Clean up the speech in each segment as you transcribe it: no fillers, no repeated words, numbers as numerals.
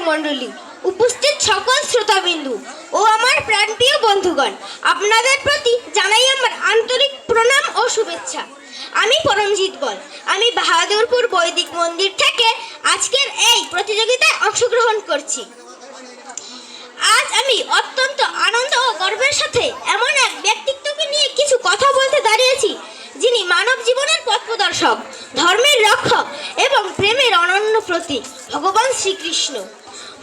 মণ্ডলী, উপস্থিত সকল শ্রোতাবিন্দু ও আমার প্রাণপ্রিয় বন্ধুগণ, আপনাদের প্রতি জানাই আমার আন্তরিক প্রণাম ও শুভেচ্ছা। আমি পরমজিৎ বল। আমি বাহাদুরপুর বৈদিক মন্দির থেকে আজকের এই প্রতিযোগিতায় অংশগ্রহণ করছি। আজ আমি অত্যন্ত আনন্দ ও গর্বের সাথে এমন এক ব্যক্তিত্বকে নিয়ে কিছু কথা বলতে দাঁড়িয়েছি, যিনি মানব জীবনের পথ প্রদর্শক, ধর্মের রক্ষক এবং প্রেমের অনন্য প্রতীক, ভগবান শ্রীকৃষ্ণ।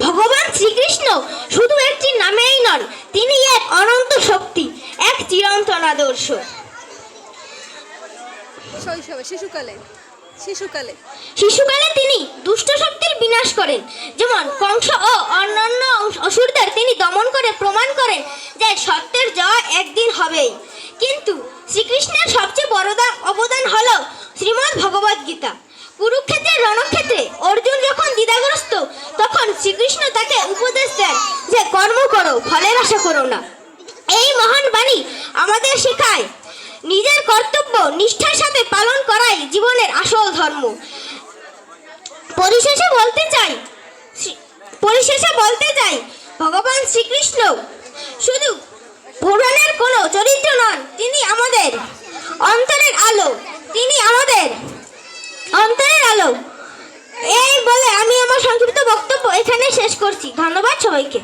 ভগবান শ্রীকৃষ্ণ শুধু একটি নামেই নন, তিনি এক অনন্ত শক্তি, এক চিরন্তন আদর্শ। শিশুকালে তিনি দুষ্ট শক্তির বিনাশ করেন, যেমন কংস ও অন্যান্য অসুরদের তিনি দমন করে প্রমাণ করেন যে সত্যের জয় একদিন হবেই। কিন্তু শ্রীকৃষ্ণের সবচেয়ে বড় অবদান হল শ্রীমদ্ ভগবদ গীতা। কুরুক্ষেত্রের রণক্ষেত্রে অর্জুন যখন দ্বিধাগ্রস্ত, তখন শ্রীকৃষ্ণ তাকে উপদেশ দেন যে কর্ম করো, ফলের আশা করো না। এই মহান বাণী আমাদের শেখায় নিজের কর্তব্য নিষ্ঠার সাথে পালন করাই জীবনের আসল ধর্ম। পরিশেষে বলতে চাই ভগবান শ্রীকৃষ্ণ শুধু পুরাণের কোনো চরিত্র নন, তিনি আমাদের অন্তরের আলো। এই বলে আমি আমার সংক্ষিপ্ত বক্তব্য এখানে শেষ করছি। ধন্যবাদ সবাইকে।